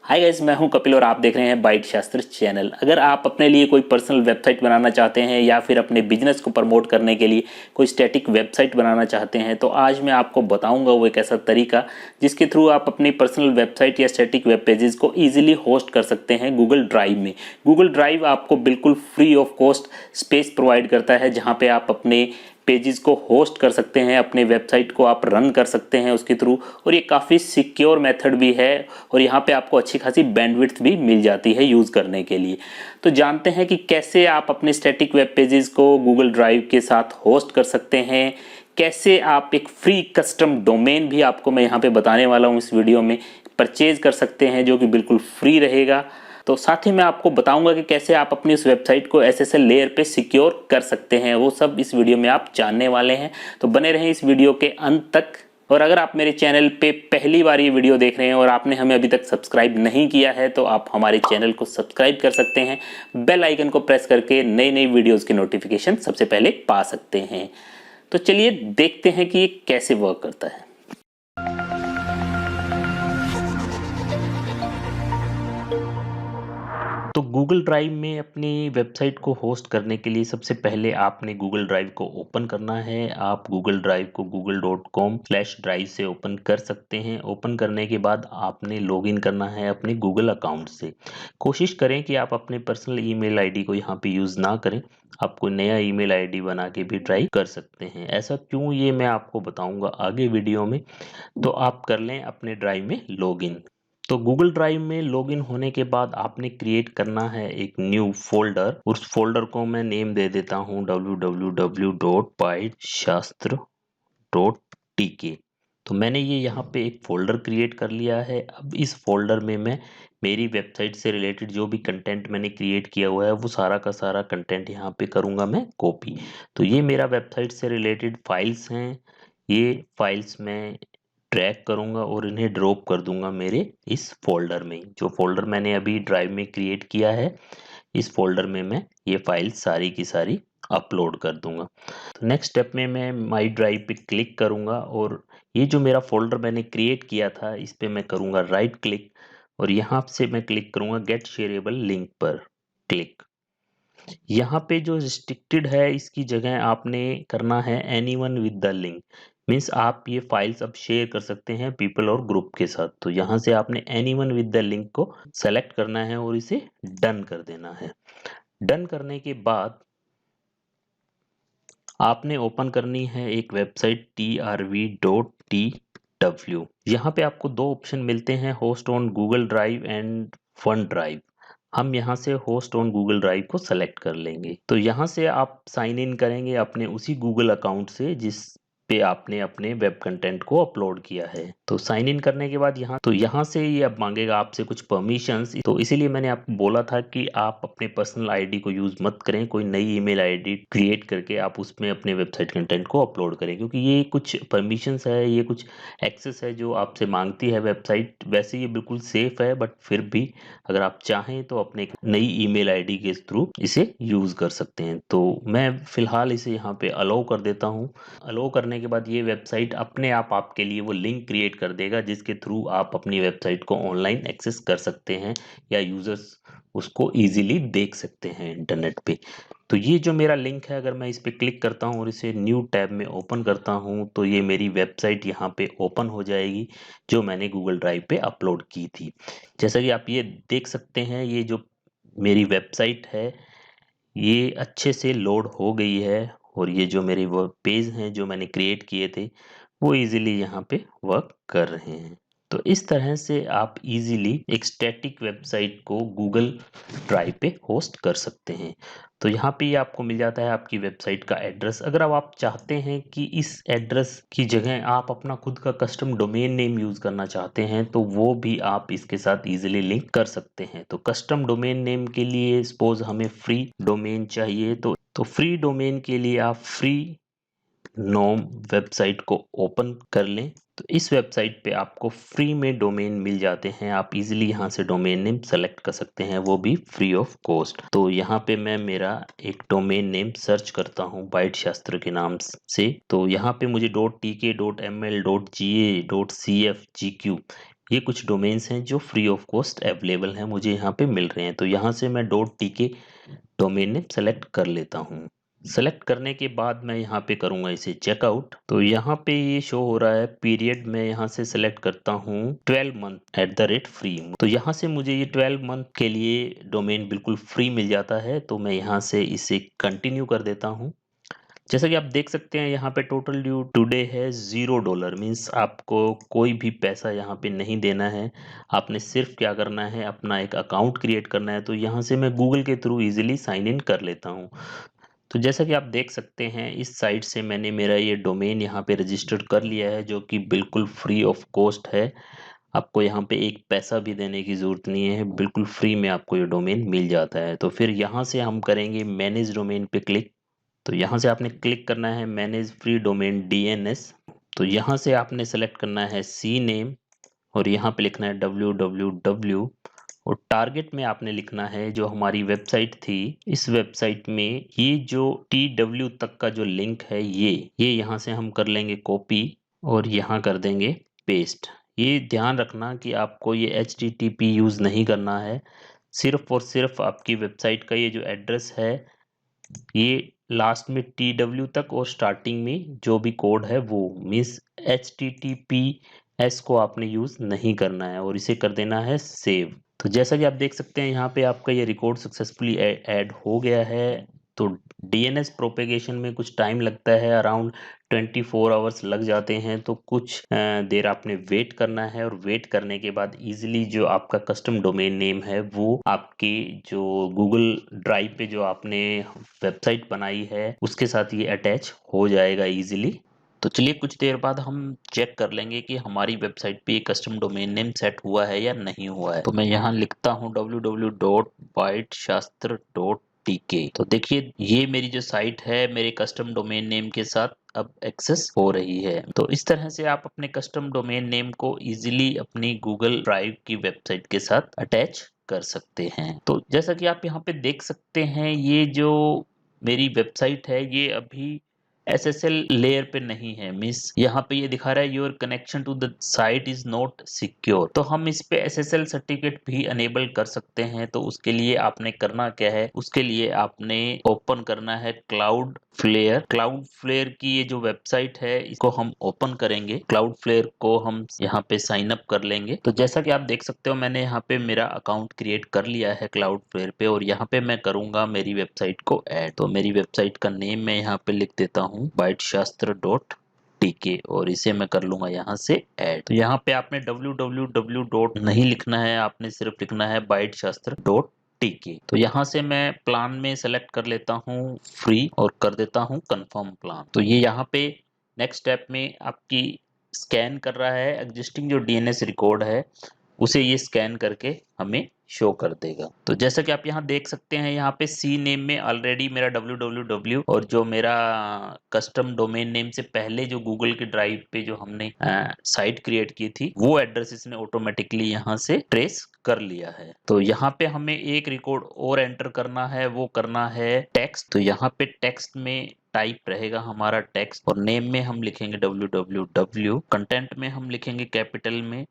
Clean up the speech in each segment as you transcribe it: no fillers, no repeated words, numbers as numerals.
Hi guys, मैं हूं कपिल और आप देख रहे हैं बाइट शास्त्र चैनल। अगर आप अपने लिए कोई पर्सनल वेबसाइट बनाना चाहते हैं या फिर अपने बिजनेस को प्रमोट करने के लिए कोई स्टैटिक वेबसाइट बनाना चाहते हैं तो आज मैं आपको बताऊंगा वो एक ऐसा तरीका जिसके थ्रू आप अपनी पर्सनल वेबसाइट या स्टैटिक वेब पेजेस को ईजिली होस्ट कर सकते हैं गूगल ड्राइव में। गूगल ड्राइव आपको बिल्कुल free of cost space provide करता है जहाँ पे आप अपने पेजेस को होस्ट कर सकते हैं, अपने वेबसाइट को आप रन कर सकते हैं उसके थ्रू। और ये काफ़ी सिक्योर मेथड भी है और यहाँ पे आपको अच्छी खासी बैंडविड्थ भी मिल जाती है यूज़ करने के लिए। तो जानते हैं कि कैसे आप अपने स्टैटिक वेब पेजेस को गूगल ड्राइव के साथ होस्ट कर सकते हैं, कैसे आप एक फ्री कस्टम डोमेन भी आपको मैं यहाँ पे बताने वाला हूँ इस वीडियो में परचेज कर सकते हैं जो कि बिल्कुल फ्री रहेगा। तो साथ ही मैं आपको बताऊंगा कि कैसे आप अपनी उस वेबसाइट को SSL लेयर पे सिक्योर कर सकते हैं, वो सब इस वीडियो में आप जानने वाले हैं। तो बने रहें इस वीडियो के अंत तक। और अगर आप मेरे चैनल पे पहली बार ये वीडियो देख रहे हैं और आपने हमें अभी तक सब्सक्राइब नहीं किया है तो आप हमारे चैनल को सब्सक्राइब कर सकते हैं, बेल आइकन को प्रेस करके नई नई वीडियोज़ की नोटिफिकेशन सबसे पहले पा सकते हैं। तो चलिए देखते हैं कि ये कैसे वर्क करता है। तो गूगल ड्राइव में अपनी वेबसाइट को होस्ट करने के लिए सबसे पहले आपने गूगल ड्राइव को ओपन करना है। आप गूगल ड्राइव को google.com/drive से ओपन कर सकते हैं। ओपन करने के बाद आपने लॉगिन करना है अपने गूगल अकाउंट से। कोशिश करें कि आप अपने पर्सनल ईमेल आईडी को यहाँ पे यूज़ ना करें, आप कोई नया ईमेल आईडी बना के भी ट्राई कर सकते हैं। ऐसा क्यों, ये मैं आपको बताऊंगा आगे वीडियो में। तो आप कर लें अपने ड्राइव में लॉगिन। तो गूगल ड्राइव में लॉगिन होने के बाद आपने क्रिएट करना है एक न्यू फोल्डर। उस फोल्डर को मैं नेम दे देता हूँ www.byteshastra.tk। तो मैंने ये यहाँ पे एक फोल्डर क्रिएट कर लिया है। अब इस फोल्डर में मैं मेरी वेबसाइट से रिलेटेड जो भी कंटेंट मैंने क्रिएट किया हुआ है वो सारा का सारा कंटेंट यहाँ पे करूँगा मैं कॉपी। तो ये मेरा वेबसाइट से रिलेटेड फाइल्स हैं, ये फाइल्स मैं ड्रैग करूंगा और इन्हें ड्रॉप कर दूंगा मेरे इस फोल्डर में। जो फोल्डर मैंने अभी ड्राइव में क्रिएट किया है इस फोल्डर में मैं ये फाइल सारी की सारी अपलोड कर दूंगा। तो नेक्स्ट स्टेप में मैं माई ड्राइव पे क्लिक करूंगा और ये जो मेरा फोल्डर मैंने क्रिएट किया था इस पे मैं करूंगा राइट क्लिक और यहाँ से मैं क्लिक करूंगा गेट शेयरेबल लिंक पर क्लिक। यहाँ पे जो रिस्ट्रिक्टेड है इसकी जगह आपने करना है anyone with the link. Means आप ये फाइल्स अब शेयर कर सकते हैं पीपल और ग्रुप के साथ। तो यहाँ से आपने एनीवन विद द लिंक को सेलेक्ट करना है और इसे डन कर देना है। डन करने के बाद आपने ओपन करनी है एक वेबसाइट trv.tw। यहाँ पे आपको दो ऑप्शन मिलते हैं, host on Google Drive and fun drive. हम यहाँ से होस्ट ऑन गूगल ड्राइव को सेलेक्ट कर लेंगे। तो यहाँ से आप साइन इन करेंगे अपने उसी गूगल अकाउंट से जिस पे आपने अपने वेब कंटेंट को अपलोड किया है। तो साइन इन करने के बाद यहाँ से ये अब मांगेगा आपसे कुछ परमिशंस। तो इसीलिए मैंने आपको बोला था कि आप अपने पर्सनल आईडी को यूज मत करें, कोई नई ईमेल आईडी क्रिएट करके आप उसमें अपने वेबसाइट कंटेंट को अपलोड करें, क्योंकि ये कुछ परमिशंस है, ये कुछ एक्सेस है जो आपसे मांगती है वेबसाइट। वैसे ये बिल्कुल सेफ है बट फिर भी अगर आप चाहें तो अपने नई ईमेल आईडी के थ्रू इसे यूज कर सकते हैं। तो मैं फिलहाल इसे यहाँ पे अलाउ कर देता हूँ। अलाउ करने के बाद ये वेबसाइट अपने आप आपके लिए वो लिंक क्रिएट कर देगा जिसके थ्रू आप अपनी वेबसाइट को ऑनलाइन एक्सेस कर सकते हैं या यूजर्स उसको इजीली देख सकते हैं इंटरनेट पे। तो ये जो मेरा लिंक है, अगर मैं इस पे क्लिक करता हूँ और इसे न्यू टैब में ओपन करता हूँ तो ये मेरी वेबसाइट यहाँ पे ओपन हो जाएगी जो मैंने गूगल ड्राइव पे अपलोड की थी। जैसा कि आप ये देख सकते हैं, ये जो मेरी वेबसाइट है ये अच्छे से लोड हो गई है और ये जो मेरे वो पेज हैं जो मैंने क्रिएट किए थे वो इजीली यहाँ पे वर्क कर रहे हैं। तो इस तरह से आप इजीली एक स्टैटिक वेबसाइट को गूगल ड्राइव पे होस्ट कर सकते हैं। तो यहाँ पे ये आपको मिल जाता है आपकी वेबसाइट का एड्रेस। अगर अब आप चाहते हैं कि इस एड्रेस की जगह आप अपना खुद का कस्टम डोमेन नेम यूज करना चाहते हैं तो वो भी आप इसके साथ इजीली लिंक कर सकते हैं। तो कस्टम डोमेन नेम के लिए सपोज हमें फ्री डोमेन चाहिए, तो फ्री डोमेन के लिए आप फ्री नोम वेबसाइट को ओपन कर लें। तो इस वेबसाइट पे आपको फ्री में डोमेन मिल जाते हैं, आप इजीली यहाँ से डोमेन नेम सेलेक्ट कर सकते हैं, वो भी फ्री ऑफ कॉस्ट। तो यहाँ पे मैं मेरा एक डोमेन नेम सर्च करता हूँ बाइट शास्त्र के नाम से। तो यहाँ पे मुझे .tk .ml .ga .cf gq ये कुछ डोमेन्स हैं जो फ्री ऑफ कॉस्ट अवेलेबल हैं, मुझे यहाँ पे मिल रहे हैं। तो यहाँ से मैं .tk डोमेन नेम सेलेक्ट कर लेता हूँ। सेलेक्ट करने के बाद मैं यहाँ पे करूँगा इसे चेकआउट। तो यहाँ पे ये शो हो रहा है पीरियड, मैं यहाँ से सेलेक्ट करता हूँ 12 मंथ @free। तो यहाँ से मुझे ये 12 मंथ के लिए डोमेन बिल्कुल फ्री मिल जाता है। तो मैं यहाँ से इसे कंटिन्यू कर देता हूँ। जैसा कि आप देख सकते हैं यहाँ पे टोटल ड्यू टुडे है $0, मीन्स आपको कोई भी पैसा यहाँ पे नहीं देना है। आपने सिर्फ क्या करना है, अपना एक अकाउंट क्रिएट करना है। तो यहाँ से मैं गूगल के थ्रू इजीली साइन इन कर लेता हूँ। तो जैसा कि आप देख सकते हैं इस साइट से मैंने मेरा ये डोमेन यहाँ पे रजिस्टर्ड कर लिया है, जो कि बिल्कुल फ्री ऑफ कॉस्ट है। आपको यहाँ पे एक पैसा भी देने की ज़रूरत नहीं है, बिल्कुल फ्री में आपको ये डोमेन मिल जाता है। तो फिर यहाँ से हम करेंगे मैनेज डोमेन पे क्लिक। तो यहाँ से आपने क्लिक करना है मैनेज फ्री डोमेन DNS। तो यहाँ से आपने सेलेक्ट करना है सी नेम और यहाँ पे लिखना है www, और टारगेट में आपने लिखना है जो हमारी वेबसाइट थी, इस वेबसाइट में ये जो TW तक का जो लिंक है ये यहाँ से हम कर लेंगे कॉपी और यहाँ कर देंगे पेस्ट। ये ध्यान रखना कि आपको ये HTTP यूज़ नहीं करना है, सिर्फ और सिर्फ आपकी वेबसाइट का ये जो एड्रेस है ये लास्ट में TW तक और स्टार्टिंग में जो भी कोड है वो, मीन्स HTTPS को आपने यूज़ नहीं करना है और इसे कर देना है सेव। तो जैसा कि आप देख सकते हैं यहाँ पे आपका ये रिकॉर्ड सक्सेसफुली ऐड हो गया है। तो DNS प्रोपेगेशन में कुछ टाइम लगता है, अराउंड 24 आवर्स लग जाते हैं। तो कुछ देर आपने वेट करना है और वेट करने के बाद इजीली जो आपका कस्टम डोमेन नेम है वो आपके जो गूगल ड्राइव पे जो आपने वेबसाइट बनाई है उसके साथ ये अटैच हो जाएगा इजीली। तो चलिए कुछ देर बाद हम चेक कर लेंगे कि हमारी वेबसाइट पे कस्टम डोमेन नेम सेट हुआ है या नहीं हुआ है। तो मैं यहाँ लिखता हूँ www.byteshastra.tk। तो देखिए ये मेरी जो साइट है मेरे कस्टम डोमेन नेम के साथ अब एक्सेस हो रही है। तो इस तरह से आप अपने कस्टम डोमेन नेम को इजीली अपनी गूगल ड्राइव की वेबसाइट के साथ अटैच कर सकते हैं। तो जैसा कि आप यहाँ पे देख सकते हैं ये जो मेरी वेबसाइट है ये अभी SSL लेयर पे नहीं है, मिस यहाँ पे ये दिखा रहा है your connection to the site is not secure. तो हम इस पे SSL सर्टिफिकेट भी अनेबल कर सकते हैं। तो उसके लिए आपने करना क्या है, उसके लिए आपने ओपन करना है क्लाउड फ्लेयर की ये जो वेबसाइट है इसको हम ओपन करेंगे। क्लाउड फ्लेयर को हम यहाँ पे साइन अप कर लेंगे। तो जैसा कि आप देख सकते हो मैंने यहाँ पे मेरा अकाउंट क्रिएट कर लिया है क्लाउड फ्लेयर पे और यहाँ पे मैं करूंगा मेरी वेबसाइट को ऐड। तो मेरी वेबसाइट का नेम मैं यहाँ पे लिख देता हूँ byteshastra.tk और इसे मैं कर लूंगा यहाँ से ऐड। तो यहाँ पे आपने www डॉट नहीं लिखना है, आपने सिर्फ लिखना है byteshastra.tk। तो यहाँ से मैं प्लान में सेलेक्ट कर लेता हूँ फ्री और कर देता हूँ कंफर्म प्लान। तो ये यहाँ पे नेक्स्ट स्टेप में आपकी स्कैन कर रहा है, एग्जिस्टिंग जो DNS रिकॉर्ड है उसे ये स्कैन करके हमें शो कर देगा। तो जैसा कि आप यहाँ देख सकते हैं यहाँ पे सी नेम में ऑलरेडी मेरा www और जो मेरा कस्टम डोमेन नेम से पहले जो गूगल के ड्राइव पे जो हमने साइट क्रिएट की थी वो एड्रेस इसने ऑटोमेटिकली यहाँ से ट्रेस कर लिया है। तो यहाँ पे हमें एक रिकॉर्ड और एंटर करना है, वो करना है टेक्स्ट। तो यहाँ पे टेक्स्ट में टाइप रहेगा हमारा टेक्स्ट और नेम में हम लिखेंगे www, कंटेंट में हम लिखेंगे कैपिटल में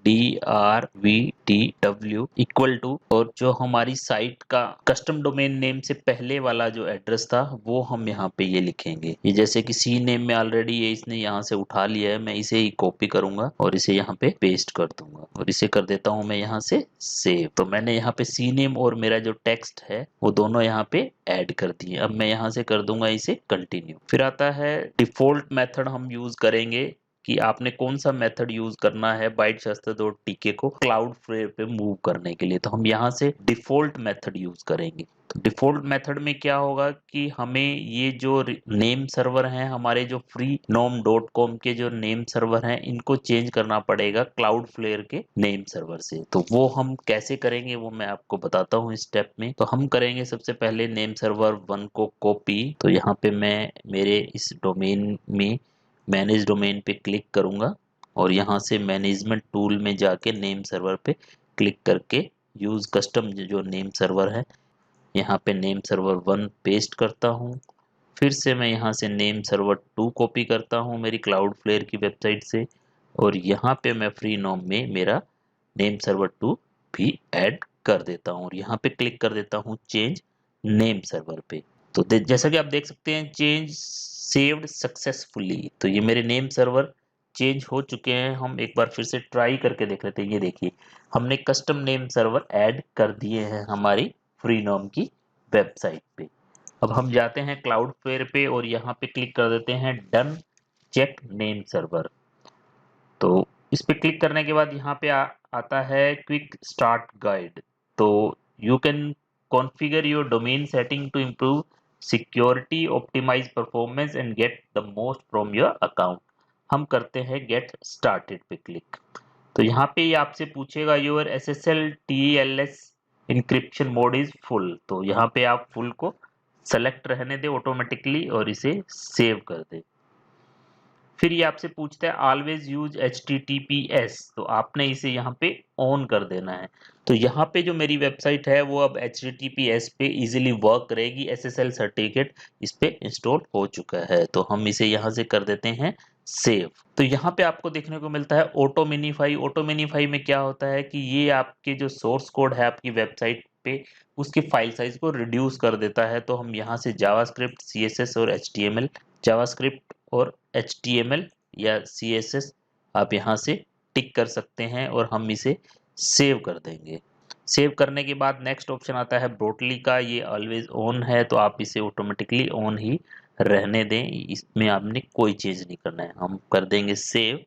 DRVTW इक्वल टू, और जो हमारी साइट का कस्टम डोमेन नेम से पहले वाला जो एड्रेस था वो हम यहाँ पे ये लिखेंगे। ये जैसे कि सी नेम में ऑलरेडी ये इसने यहाँ से उठा लिया है, मैं इसे ही कॉपी करूंगा और इसे यहाँ पे पेस्ट कर दूंगा और इसे कर देता हूँ मैं यहाँ से सेव। तो मैंने यहाँ पे सी नेम और मेरा जो टेक्स्ट है वो दोनों यहाँ पे ऐड कर दिए। अब मैं यहाँ से कर दूंगा इसे कंटिन्यू। फिर आता है डिफॉल्ट मेथड हम यूज करेंगे कि आपने कौन सा मेथड यूज करना है byteshastra.tk को क्लाउड फ्लेयर पे मूव करने के लिए। तो हम यहाँ से डिफॉल्ट मेथड यूज करेंगे। तो डिफॉल्ट मेथड में क्या होगा कि हमें ये जो नेम सर्वर हैं हमारे जो freenom.com के जो नेम सर्वर हैं इनको चेंज करना पड़ेगा क्लाउड फ्लेयर के नेम सर्वर से। तो वो हम कैसे करेंगे वो मैं आपको बताता हूँ इस स्टेप में। तो हम करेंगे सबसे पहले नेम सर्वर 1 को कॉपी। तो यहाँ पे मैं मेरे इस डोमेन में मैनेज डोमेन पे क्लिक करूंगा और यहाँ से मैनेजमेंट टूल में जाके नेम सर्वर पे क्लिक करके यूज कस्टम जो नेम सर्वर है यहाँ पे नेम सर्वर 1 पेस्ट करता हूँ। फिर से मैं यहाँ से नेम सर्वर 2 कॉपी करता हूँ मेरी क्लाउड फ्लेयर की वेबसाइट से और यहाँ पे मैं फ्री नोम में मेरा नेम सर्वर 2 भी ऐड कर देता हूँ और यहाँ पे क्लिक कर देता हूँ चेंज नेम सर्वर पे। तो जैसा कि आप देख सकते हैं चेंज सेव्ड सक्सेसफुली, तो ये मेरे नेम सर्वर चेंज हो चुके हैं। हम एक बार फिर से ट्राई करके देख लेते हैं। ये देखिए हमने कस्टम नेम सर्वर ऐड कर दिए हैं हमारी फ्री नोम की वेबसाइट पे। अब हम जाते हैं क्लाउडफ्लेयर पे और यहाँ पे क्लिक कर देते हैं डन चेक नेम सर्वर। तो इस पे क्लिक करने के बाद यहाँ पे आता है क्विक स्टार्ट गाइड। तो you can configure your domain setting to improve security, optimise performance and get the most from your account. हम करते हैं गेट स्टार्टेड पे क्लिक। तो यहाँ पे ये आपसे पूछेगा your SSL TLS encryption mode is full. तो यहाँ पे आप फुल को सेलेक्ट रहने दें ऑटोमेटिकली और इसे सेव कर दें। फिर ये आपसे पूछता है ऑलवेज यूज HTTPS, तो आपने इसे यहाँ पे ऑन कर देना है। तो यहाँ पे जो मेरी वेबसाइट है वो अब HTTPS पे इजीली वर्क करेगी। SSL सर्टिफिकेट इस पे इंस्टॉल हो चुका है, तो हम इसे यहाँ से कर देते हैं सेव। तो यहाँ पे आपको देखने को मिलता है ऑटो मिनीफाई। ऑटो मिनीफाई में क्या होता है कि ये आपके जो सोर्स कोड है आपकी वेबसाइट पे उसकी फाइल साइज को रिड्यूस कर देता है। तो हम यहाँ से जावास्क्रिप्ट, CSS और HTML, जावास्क्रिप्ट और HTML या CSS आप यहाँ से टिक कर सकते हैं और हम इसे सेव कर देंगे। सेव करने के बाद नेक्स्ट ऑप्शन आता है ब्रोटली का। ये ऑलवेज ऑन है तो आप इसे ऑटोमेटिकली ऑन ही रहने दें, इसमें आपने कोई चेंज नहीं करना है। हम कर देंगे सेव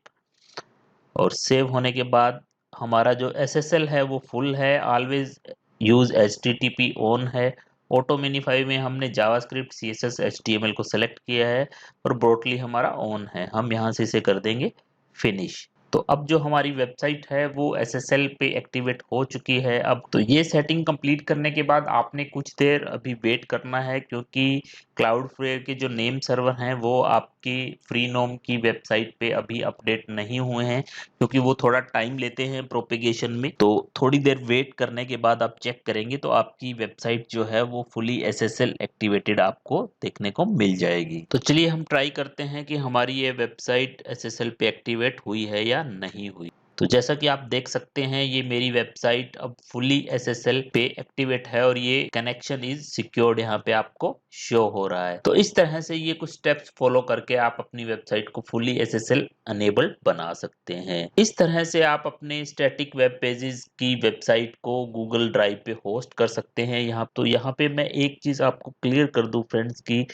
और सेव होने के बाद हमारा जो SSL है वो फुल है, ऑलवेज यूज HTTP ऑन है। ऑटो मिनीफाई में हमने जावास्क्रिप्ट, CSS, HTML को सेलेक्ट किया है और ब्रोटली हमारा ऑन है। हम यहाँ से इसे कर देंगे फिनिश। तो अब जो हमारी वेबसाइट है वो SSL पे एक्टिवेट हो चुकी है। अब तो ये सेटिंग कंप्लीट करने के बाद आपने कुछ देर अभी वेट करना है, क्योंकि क्लाउडफ्लेयर के जो नेम सर्वर हैं वो आपकी फ्री नोम की वेबसाइट पे अभी अपडेट नहीं हुए हैं, क्योंकि वो थोड़ा टाइम लेते हैं प्रोपेगेशन में। तो थोड़ी देर वेट करने के बाद आप चेक करेंगे तो आपकी वेबसाइट जो है वो फुली SSL एक्टिवेटेड आपको देखने को मिल जाएगी। तो चलिए हम ट्राई करते हैं कि हमारी ये वेबसाइट SSL पे एक्टिवेट हुई है या नहीं हुई। तो जैसा कि आप देख सकते हैं ये मेरी वेबसाइट अब फुली SSL पे एक्टिवेट है और ये कनेक्शन इज सिक्योर्ड यहाँ पे आपको शो हो रहा है। तो इस तरह से ये कुछ स्टेप्स फॉलो करके आप अपनी वेबसाइट को फुली SSL अनेबल्ड बना सकते हैं। इस तरह से आप अपने स्टैटिक वेब पेजेस की वेबसाइट को गूगल ड्राइव पे होस्ट कर सकते हैं। यहाँ पे मैं एक चीज आपको क्लियर कर दूं फ्रेंड्स की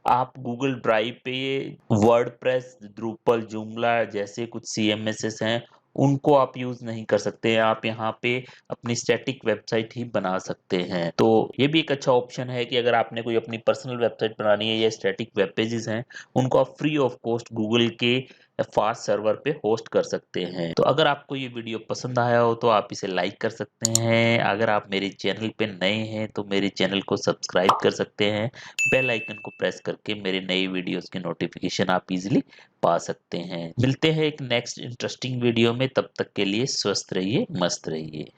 आप गूगल ड्राइव पे वर्डप्रेस, द्रुपल, जूमला जैसे कुछ CMSs हैं उनको आप यूज नहीं कर सकते हैं। आप यहाँ पे अपनी स्टैटिक वेबसाइट ही बना सकते हैं। तो ये भी एक अच्छा ऑप्शन है कि अगर आपने कोई अपनी पर्सनल वेबसाइट बनानी है या स्टैटिक वेब पेजेस हैं उनको आप फ्री ऑफ कॉस्ट गूगल के फास्ट सर्वर पे होस्ट कर सकते हैं। तो अगर आपको ये वीडियो पसंद आया हो तो आप इसे लाइक कर सकते हैं। अगर आप मेरे चैनल पे नए हैं तो मेरे चैनल को सब्सक्राइब कर सकते हैं। बेल आइकन को प्रेस करके मेरे नई वीडियोस की नोटिफिकेशन आप इजीली पा सकते हैं। मिलते हैं एक नेक्स्ट इंटरेस्टिंग वीडियो में, तब तक के लिए स्वस्थ रहिए, मस्त रहिए।